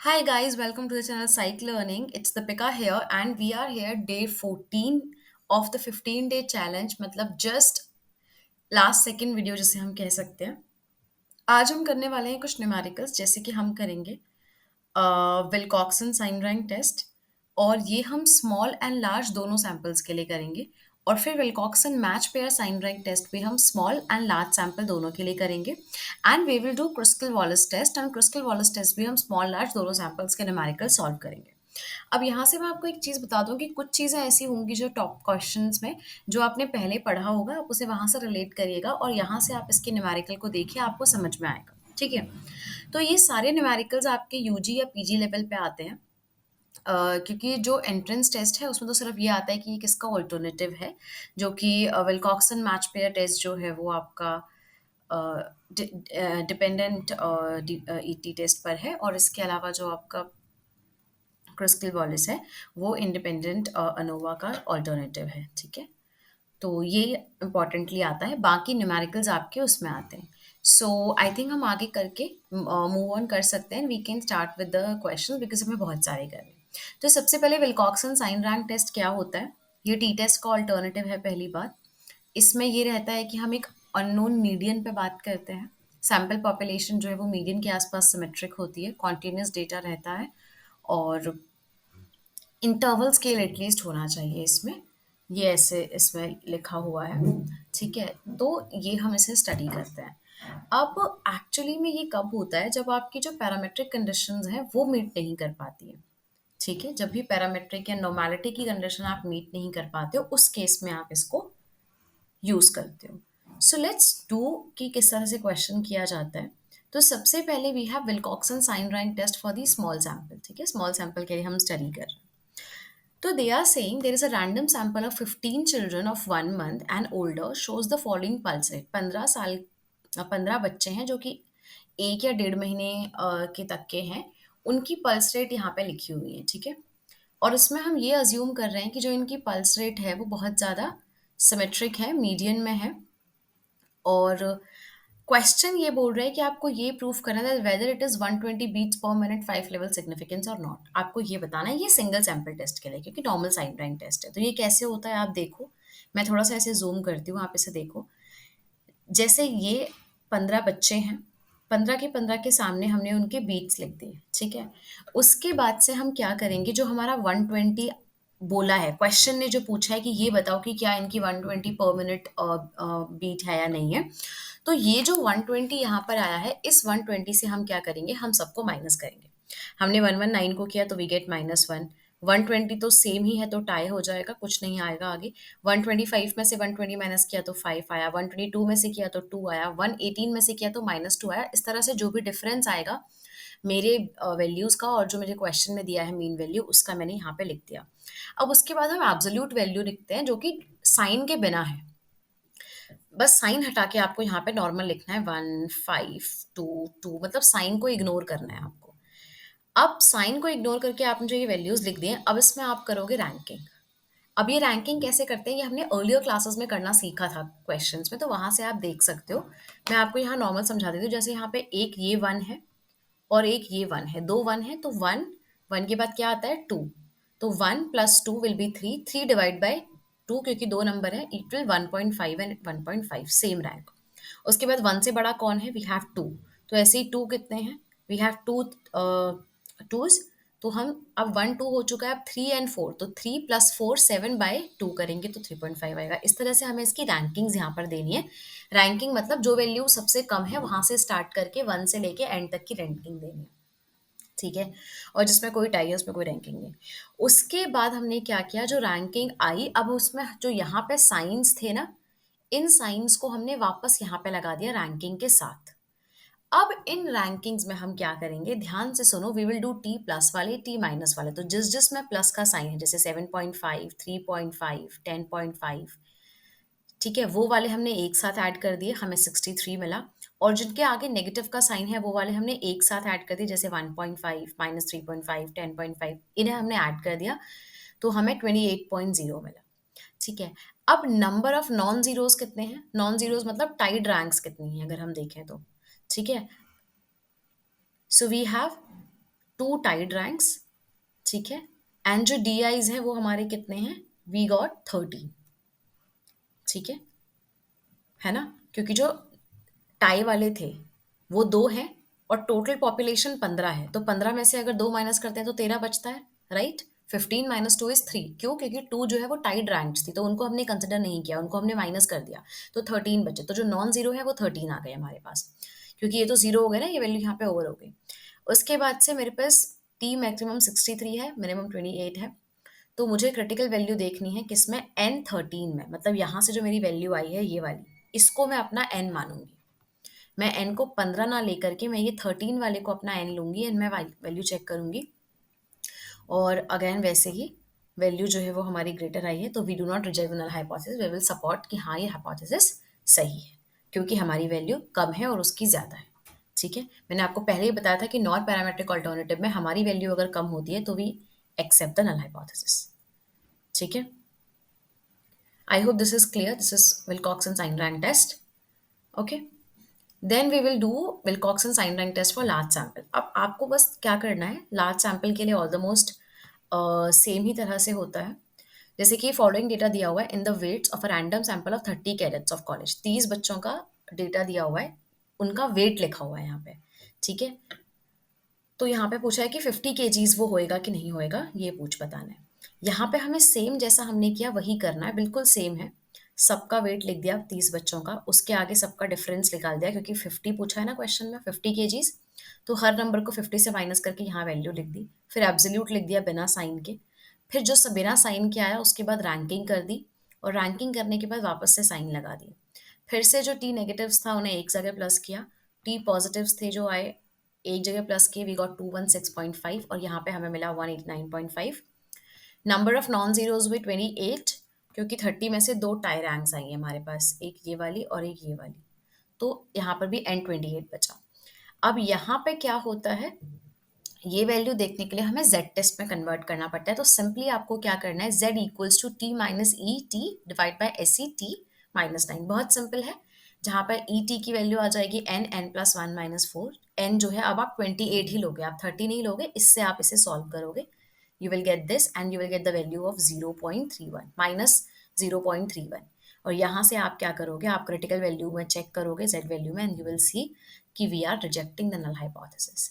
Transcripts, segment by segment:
Hi guys, welcome to the channel Psych Learning. It's Deepika here and we are here day 14 of the 15-day challenge मतलब just last second video जिसे हम कह सकते हैं। आज हम करने वाले हैं कुछ न्यूमेरिकल्स जैसे कि हम करेंगे विल्कॉक्सन साइन रैंक टेस्ट और ये हम स्मॉल एंड लार्ज दोनों सैंपल्स के लिए करेंगे और फिर Wilcoxon match pair sign rank test भी हम स्मॉल एंड लार्ज सैंपल दोनों के लिए करेंगे and we will do Kruskal Wallis test and Kruskal Wallis test भी हम स्मॉल लार्ज दोनों सैंपल्स के न्यूमेरिकल सॉल्व करेंगे। अब यहाँ से मैं आपको एक चीज़ बता दूं कि कुछ चीज़ें ऐसी होंगी जो टॉप क्वेश्चंस में जो आपने पहले पढ़ा होगा आप उसे वहां से रिलेट करिएगा और यहाँ से आप इसके न्यूमेरिकल को देखिए आपको समझ में आएगा। ठीक है, तो ये सारे न्यूमेरिकल्स आपके यूजी या पीजी लेवल पे आते हैं। क्योंकि जो एंट्रेंस टेस्ट है उसमें तो सिर्फ ये आता है कि ये किसका ऑल्टरनेटिव है, जो कि विल्कॉक्सन मैच पेयर टेस्ट जो है वो आपका डिपेंडेंट ईटी टेस्ट पर है और इसके अलावा जो आपका क्रिस्टल वॉलिस है वो इंडिपेंडेंट अनोवा का ऑल्टरनेटिव है। ठीक है, तो ये इम्पॉर्टेंटली आता है, बाकी न्यूमेरिकल्स आपके उसमें आते हैं। सो आई थिंक हम आगे करके मूव ऑन कर सकते हैं। We can start with the question because हमें बहुत सारे करने हैं। तो सबसे पहले विल्कॉक्सन साइन रैंक टेस्ट क्या होता है? ये टी टेस्ट का ऑल्टरनेटिव है। पहली बात इसमें ये रहता है कि हम एक अननोन मीडियन पे बात करते हैं। सैम्पल पॉपुलेशन जो है वो मीडियन के आसपास सिमेट्रिक होती है, कॉन्टिन्यूस डेटा रहता है और इंटरवल स्केल एटलीस्ट होना चाहिए इसमें। ये ऐसे इसमें लिखा हुआ है। ठीक है, तो ये हम इसे स्टडी करते हैं। अब एक्चुअली में ये कब होता है? जब आपकी जो पैरामेट्रिक कंडीशंस हैं वो मीट नहीं कर पाती है। ठीक है, जब भी पैरामेट्रिक या नॉर्मेलिटी की कंडीशन आप मीट नहीं कर पाते हो उस केस में आप इसको यूज करते हो। सो लेट्स डू कि किस तरह से क्वेश्चन किया जाता है। तो सबसे पहले we have Wilcoxon sign rank test for the small sample. ठीक है, स्मॉल सैंपल के लिए हम स्टडी कर रहे हैं। So they are saying there is a random sample of 15 children of 1 month and older shows the following pulse rate। 15 बच्चे हैं जो कि 1 या 1.5 महीने के तक के हैं, उनकी पल्स रेट यहाँ पे लिखी हुई है। ठीक है, और इसमें हम ये अज्यूम कर रहे हैं कि जो इनकी पल्स रेट है वो बहुत ज़्यादा सिमेट्रिक है, मीडियन में है और क्वेश्चन ये बोल रहा है कि आपको ये प्रूफ करना है whether it is 120 beats per minute 5 level significance और नॉट। आपको ये बताना है, ये सिंगल सैंपल टेस्ट के लिए क्योंकि नॉर्मल साइन रैंक टेस्ट है। तो ये कैसे होता है आप देखो, मैं थोड़ा सा ऐसे जूम करती हूँ, आप इसे देखो। जैसे ये 15 बच्चे हैं, 15 के सामने हमने उनके बीट्स लिख दिए। ठीक है, उसके बाद से हम क्या करेंगे, जो हमारा 120 बोला है, क्वेश्चन ने जो पूछा है कि ये बताओ कि क्या इनकी 120 पर मिनट बीट है या नहीं है, तो ये जो 120 यहाँ पर आया है इस 120 से हम क्या करेंगे, हम सबको माइनस करेंगे। हमने 119 को किया तो वी गेट -1। 120 तो सेम ही है तो टाई हो जाएगा, कुछ नहीं आएगा आगे। 125 में से 120 माइनस किया तो 5 आया, 122 में से किया तो 2 आया, 118 में से किया तो -2 आया। इस तरह से जो भी डिफरेंस आएगा मेरे वैल्यूज़ का और जो मेरे क्वेश्चन में दिया है मीन वैल्यू, उसका मैंने यहाँ पे लिख दिया। अब उसके बाद हम एब्सोल्यूट वैल्यू लिखते हैं जो कि साइन के बिना है। बस साइन हटा के आपको यहाँ पे नॉर्मल लिखना है 1 5 2 2, मतलब साइन को इग्नोर करना है आपको। अब साइन को इग्नोर करके आपने जो ये वैल्यूज लिख दिए, अब इसमें आप करोगे रैंकिंग। अब ये रैंकिंग कैसे करते हैं ये हमने अर्लियर क्लासेस में करना सीखा था क्वेश्चंस में, तो वहां से आप देख सकते हो। मैं आपको यहाँ नॉर्मल समझा देती हूँ। जैसे यहाँ पे एक ये 1 है और एक ये 1 है, दो 1 है तो 1, 1 के बाद क्या आता है 2, तो 1 + 2 विल बी 3, 3 डिवाइड बाई 2 क्योंकि दो नंबर है, इक्वल 1.5 एंड 1.5 सेम रैंक। उसके बाद 1 से बड़ा कौन है, वी हैव 2, तो ऐसे ही 2 कितने हैं, वी हैव 2 टूज, तो हम अब 1 2 हो चुका है, अब 3 एंड 4, तो 3 + 4 7/2 करेंगे तो 3.5 आएगा। इस तरह से हमें इसकी रैंकिंग्स यहाँ पर देनी है। रैंकिंग मतलब जो वैल्यू सबसे कम है वहां से स्टार्ट करके 1 से लेके एंड तक की रैंकिंग देनी है। ठीक है, और जिसमें कोई टाई है उसमें कोई रैंकिंग नहीं। उसके बाद हमने क्या किया, जो रैंकिंग आई अब उसमें जो यहाँ पे साइंस थे ना, इन साइंस को हमने वापस यहाँ पे लगा दिया रैंकिंग के साथ। अब इन रैंकिंग्स में हम क्या करेंगे, ध्यान से सुनो, we will do T plus वाले टी माइनस वाले। तो जिस जिसमें प्लस का साइन है, जैसे 7.5 3.5 10.5, ठीक है, वो वाले हमने एक साथ ऐड कर दिए, हमें 63 मिला। और जिनके आगे नेगेटिव का साइन है वो वाले हमने एक साथ ऐड कर दिए, जैसे 1.5 -3.5 10.5, इन्हें हमने ऐड कर दिया तो हमें 28.0 मिला। ठीक है, अब नंबर ऑफ नॉन जीरोस कितने हैं, नॉन जीरोस मतलब टाइड रैंक्स कितनी है अगर हम देखें तो। ठीक है, so we have 2 tied ranks, ठीक है, एंड जो DIs हैं वो हमारे कितने हैं, वी गॉट 13, ठीक है ना, क्योंकि जो टाई वाले थे वो 2 हैं और टोटल पॉपुलेशन 15 है, तो 15 में से अगर 2 माइनस करते हैं तो 13 बचता है, राइट। 15 माइनस 2 इज 3, क्यों, क्योंकि 2 जो है वो टाइड रैंक्स थी तो उनको हमने कंसिडर नहीं किया, उनको हमने माइनस कर दिया, तो 13 बचे, तो जो नॉन जीरो है वो 13 आ गए हमारे पास, क्योंकि ये तो जीरो हो गए ना, ये वैल्यू यहाँ पे ओवर हो गई। उसके बाद से मेरे पास टी मैक्सिमम 63 है, मिनिमम 28 है, तो मुझे क्रिटिकल वैल्यू देखनी है किसमें, N13 में, मतलब यहाँ से जो मेरी वैल्यू आई है ये वाली, इसको मैं अपना N मानूंगी। मैं N को 15 ना लेकर के मैं ये 13 वाले को अपना N लूंगी, एंड मैं वैल्यू चेक करूंगी, और अगेन वैसे ही वैल्यू जो है वो हमारी ग्रेटर आई है, तो we do not reject the null hypothesis, we will support कि हाँ ये हाइपोथेसिस सही है, क्योंकि हमारी वैल्यू कम है और उसकी ज़्यादा है, ठीक है। मैंने आपको पहले ही बताया था कि नॉन पैरामेट्रिक ऑल्टरनेटिव में हमारी वैल्यू अगर कम होती है तो we accept the null hypothesis, ठीक है। I hope this is clear, this is Wilcoxon sign rank test, okay. Then we will do Wilcoxon sign rank test for large sample. अब आपको बस क्या करना है, लार्ज सैंपल के लिए ऑलमोस्ट सेम ही तरह से होता है, जैसे कि फॉलोइंग डेटा दिया हुआ है, in the weights of a random sample of 30 cadets of college, 30 बच्चों का डेटा दिया हुआ है, उनका वेट लिखा हुआ है यहाँ पे, ठीक है। तो यहाँ पे पूछा है कि 50 केजीज वो होएगा कि नहीं होएगा, ये पूछ बताना है। यहाँ पे हमें सेम जैसा हमने किया वही करना है, बिल्कुल सेम है, सबका वेट लिख दिया 30 बच्चों का, उसके आगे सबका डिफरेंस निकाल दिया, क्योंकि 50 पूछा है ना क्वेश्चन में, 50 केजीज, तो हर नंबर को 50 से माइनस करके यहाँ वैल्यू लिख दी, फिर एब्सोल्यूट लिख दिया बिना साइन के, फिर जो बिना साइन के आया उसके बाद रैंकिंग कर दी, और रैंकिंग करने के बाद वापस से साइन लगा दिए, फिर से जो टी नेगेटिव्स था उन्हें एक जगह प्लस किया, टी पॉजिटिव्स थे जो आए एक जगह प्लस किए, वी गॉट 216.5, और यहाँ पे हमें मिला 189.5। नंबर ऑफ नॉन जीरोज हुए 28, क्योंकि 30 में से 2 टाई रैंक्स आई हैं हमारे पास, एक ये वाली और एक ये वाली, तो यहाँ पर भी N28 बचा। अब यहाँ पे क्या होता है, ये वैल्यू देखने के लिए हमें Z टेस्ट में कन्वर्ट करना पड़ता है, तो सिंपली आपको क्या करना है, Z equals to T minus E T divide by S C T minus 9, बहुत सिंपल है। जहाँ पर ई टी की वैल्यू आ जाएगी N प्लस 1 माइनस 4, N जो है अब आप 28 ही लोगे, आप 30 नहीं लोगे, इससे आप इसे सॉल्व करोगे, you will get this and you will get the value of 0.31 minus 0.31, और यहाँ से आप क्या करोगे, आप क्रिटिकल वैल्यू में चेक करोगे Z वैल्यू में, एंड यू विल सी कि we are rejecting the null hypothesis.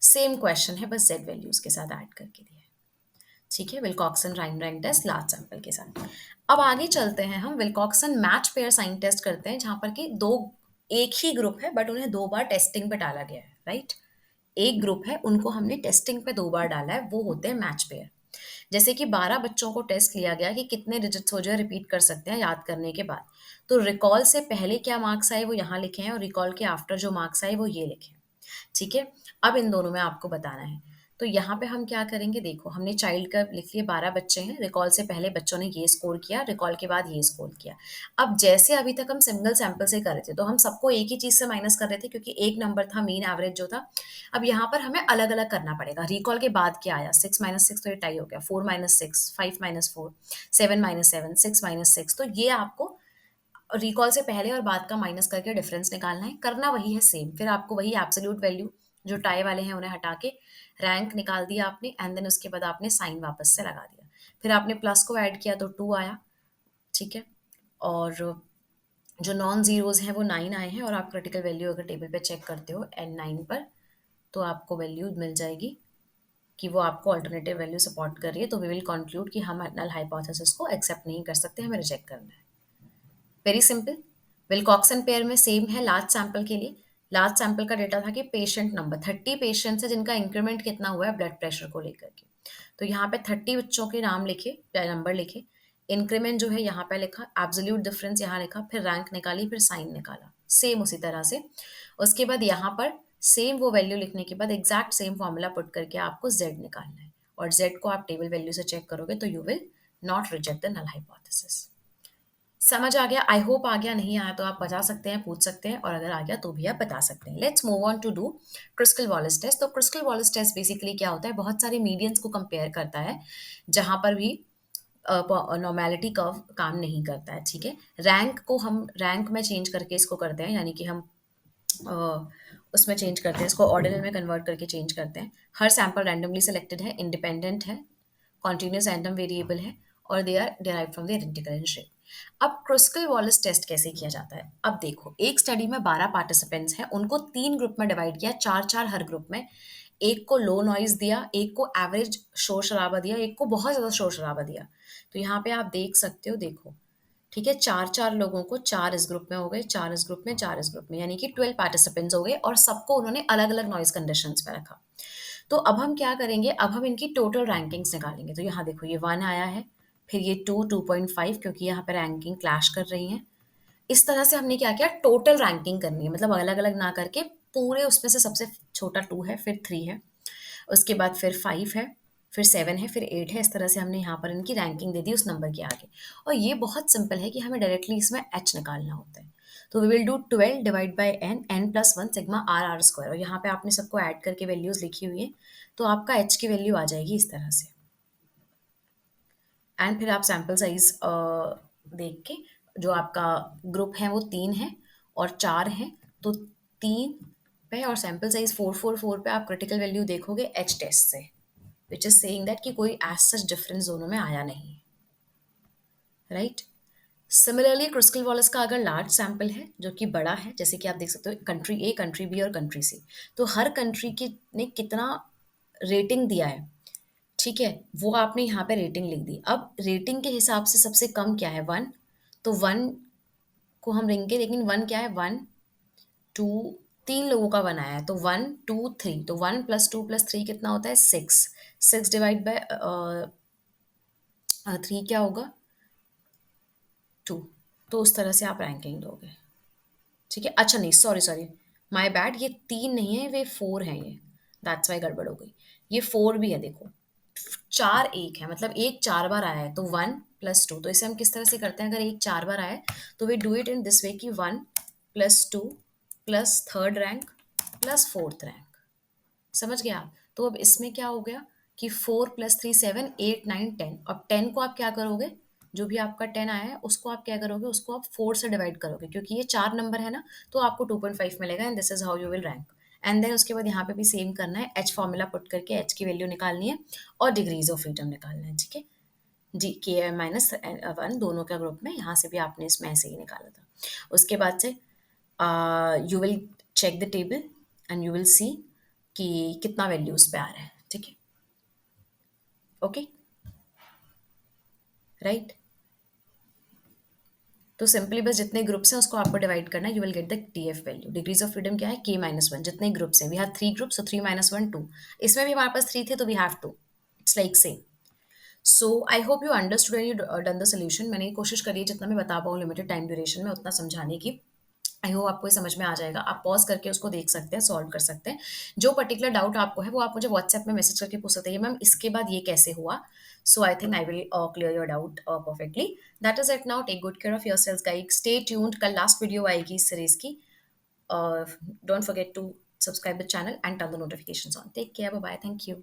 Same question है, बस Z वैल्यूज के साथ ऐड करके दिया है, ठीक है, Wilcoxon sign rank test large sample के साथ। अब आगे चलते हैं, हम Wilcoxon match pair sign test करते हैं, जहां पर कि दो, एक ही ग्रुप है बट उन्हें 2 बार टेस्टिंग पे डाला गया है, राइट। एक ग्रुप है उनको हमने टेस्टिंग पे 2 बार डाला है, वो होते हैं मैच पेयर। जैसे कि 12 बच्चों को टेस्ट लिया गया कि कितने डिजिट्स हो जो रिपीट कर सकते हैं याद करने के बाद, तो रिकॉल से पहले क्या मार्क्स आए वो यहाँ लिखे हैं, और रिकॉल के आफ्टर जो मार्क्स आए वो ये लिखे हैं, ठीक है। अब इन दोनों में आपको बताना है, तो यहाँ पे हम क्या करेंगे, देखो हमने चाइल्ड का लिख लिया, 12 बच्चे हैं, रिकॉल से पहले बच्चों ने ये स्कोर किया, रिकॉल के बाद ये स्कोर किया। अब जैसे अभी तक हम सिंगल सैंपल से कर रहे थे, तो हम सबको एक ही चीज से माइनस कर रहे थे, क्योंकि एक नंबर था मीन एवरेज जो था। अब यहाँ पर हमें अलग अलग करना पड़ेगा, रिकॉल के बाद क्या आया, 6 - 6 तो ये टाई हो गया, 4 - 6, 5 - 4, 7 - 7, 6 - 6, तो ये आपको रिकॉल से पहले और बाद का माइनस करके डिफरेंस निकालना है, करना वही है सेम, फिर आपको वही एब्सोल्यूट वैल्यू जो टाई वाले हैं उन्हें हटा के रैंक निकाल दिया आपने, एंड देन उसके बाद आपने साइन वापस से लगा दिया, फिर आपने प्लस को ऐड किया तो 2 आया, ठीक है। और जो नॉन जीरोज हैं वो 9 आए हैं, और आप क्रिटिकल वैल्यू अगर टेबल पे चेक करते हो N9 पर, तो आपको वैल्यू मिल जाएगी कि वो आपको अल्टरनेटिव वैल्यू सपोर्ट कर रही है, तो वी विल कंक्लूड कि हम नल हाइपोथेसिस को एक्सेप्ट नहीं कर सकते, हमें रिजेक्ट करना है। Very simple. विल्कॉक्सन पेयर में सेम है लार्ज सैंपल के लिए, लार्ज सैंपल का डेटा था कि पेशेंट नंबर 30 पेशेंट्स है जिनका इंक्रीमेंट कितना हुआ है ब्लड प्रेशर को लेकर के, तो यहाँ पे 30 बच्चों के नाम लिखे या नंबर लिखे, इंक्रीमेंट जो है यहाँ पे लिखा, एब्सोल्यूट डिफरेंस यहाँ लिखा, फिर रैंक निकाली, फिर साइन निकाला, सेम उसी तरह से। उसके बाद यहाँ पर सेम वो वैल्यू लिखने के बाद एग्जैक्ट सेम फॉर्मूला पुट करके आपको Z निकालना है, और Z को आप टेबल वैल्यू से चेक करोगे तो you will not reject the null hypothesis. समझ आ गया, आई होप आ गया, नहीं आया तो आप बता सकते हैं, पूछ सकते हैं, और अगर आ गया तो भी आप बता सकते हैं। Let's move on to do Kruskal Wallis test. तो क्रिस्टल वॉलिस टेस्ट बेसिकली क्या होता है, बहुत सारे मीडियंस को कंपेयर करता है जहां पर भी नॉर्मेलिटी कर्व काम नहीं करता है, ठीक है। रैंक को हम रैंक में चेंज करके इसको करते हैं, यानी कि हम उसमें चेंज करते हैं, इसको ऑर्डिनल में कन्वर्ट करके चेंज करते हैं। हर सैंपल रैंडमली सेलेक्टेड है, इंडिपेंडेंट है, कॉन्टिन्यूस रैंडम वेरिएबल है, और they are derive from the identical in shape. अब क्रुस्कल वॉलिस टेस्ट कैसे किया जाता है? अब देखो, एक स्टडी में 12 पार्टिसिपेंट्स हैं, उनको 3 ग्रुप में डिवाइड किया, 4-4 हर ग्रुप में। एक को लो नॉइज दिया, एक को एवरेज शोर शराबा दिया, एक को बहुत ज़्यादा शोर शराबा दिया। तो यहाँ पे आप देख सकते हो, देखो, ठीक है, 4-4 लोगों को, 4 इस ग्रुप में हो गए, 4 इस ग्रुप में, 4 इस ग्रुप में, यानी कि 12 पार्टिसिपेंट्स हो गए, और सबको उन्होंने अलग-अलग नॉइज़ कंडीशंस में रखा। तो अब हम क्या करेंगे, अब हम इनकी टोटल रैंकिंग्स निकालेंगे। तो यहाँ देखो, ये 1 आया है, फिर ये 2, 2.5, क्योंकि यहाँ पे रैंकिंग क्लैश कर रही हैं। इस तरह से हमने क्या किया, टोटल रैंकिंग करनी है, मतलब अलग-अलग ना करके पूरे उसमें से सबसे छोटा 2 है, फिर 3 है, उसके बाद फिर 5 है, फिर 7 है, फिर 8 है। इस तरह से हमने यहाँ पर इनकी रैंकिंग दे दी उस नंबर के आगे। और ये बहुत सिंपल है कि हमें डायरेक्टली इसमें एच निकालना होता है। तो we will do 12 divide by N, N plus one sigma R R square, और यहाँ पे आपने सबको ऐड करके वैल्यूज लिखी हुई है, तो आपका एच की वैल्यू आ जाएगी इस तरह से। एंड फिर आप सैंपल साइज देख के, जो आपका ग्रुप है वो 3 है और 4 है, तो 3 पे और सैंपल साइज 444 पे आप क्रिटिकल वैल्यू देखोगे एच टेस्ट से, विच इज सेइंग दैट कि कोई एज सच डिफरेंस दोनों में आया नहीं है, राइट। सिमिलरली क्रिस्टल वॉलिस का अगर लार्ज सैंपल है जो कि बड़ा है, जैसे कि आप देख सकते हो कंट्री ए, कंट्री बी और कंट्री सी, तो हर कंट्री की ने कितना रेटिंग दिया है, ठीक है, वो आपने यहाँ पे रेटिंग लिख दी। अब रेटिंग के हिसाब से सबसे कम क्या है, 1, तो 1 को हम लेंगे, लेकिन 1 क्या है, 1 2, 3 लोगों का 1 आया है, तो 1 2 3, तो 1 प्लस 2 प्लस 3 कितना होता है, 6, 6 डिवाइड बाय 3 क्या होगा, 2। तो उस तरह से आप रैंकिंग दोगे, ठीक है। अच्छा नहीं, सॉरी सॉरी, माय बैड, ये 3 नहीं है, वे 4 हैं, ये दैट्स वाई गड़बड़ हो गई। ये 4 भी है, देखो, 4 एक है, मतलब एक 4 बार आया है, तो 1 प्लस 2। तो इसे हम किस तरह से करते हैं, अगर एक 4 बार आए तो we do it in this way कि 1 plus 2 plus third rank plus fourth rank, समझ गए आप। तो अब इसमें क्या हो गया कि 4 प्लस 3 7 8 9 10, अब 10 को आप क्या करोगे, जो भी आपका 10 आया है उसको आप क्या करोगे, उसको आप 4 से डिवाइड करोगे, क्योंकि ये 4 नंबर है ना, तो आपको 2.5 मिलेगा, and this is how you will rank. And then उसके बाद यहाँ पे भी सेम करना है, एच फॉर्मूला पुट करके एच की वैल्यू निकालनी है और डिग्रीज ऑफ फ्रीडम निकालना है, ठीक है। जी, के माइनस 1 दोनों का ग्रुप में, यहाँ से भी आपने इसमें ऐसे ही निकाला था। उसके बाद से you will check the table and you will see कि कितना वैल्यूज पे आ रहा है, ठीक है, ओके, राइट। तो सिंपली बस जितने ग्रुप्स हैं उसको आपको डिवाइड करना है, you will get the TF value. Degrees of freedom क्या है, के माइनस वन, जितने ग्रुप्स हैं, we have 3 groups, so 3 minus 1 2, इसमें भी हमारे पास 3 थे तो we have 2, it's like same. So I hope you understood and you done the solution. मैंने कोशिश करी है जितना मैं बता पाऊँ लिमिटेड टाइम ड्यूरेशन में उतना समझाने की। आई होप आपको ये समझ में आ जाएगा, आप पॉज करके उसको देख सकते हैं, सॉल्व कर सकते हैं। जो पर्टिकुलर डाउट आपको है वो आप मुझे व्हाट्सएप में मैसेज करके पूछ सकते हैं, मैम इसके बाद ये कैसे हुआ। So I think I will clear your doubt perfectly. That is it now, take good care of yourself guys, stay tuned, कल लास्ट वीडियो आएगी इस सीरीज की। Don't forget to subscribe the channel and turn the notifications on. Take care, bye bye, thank you.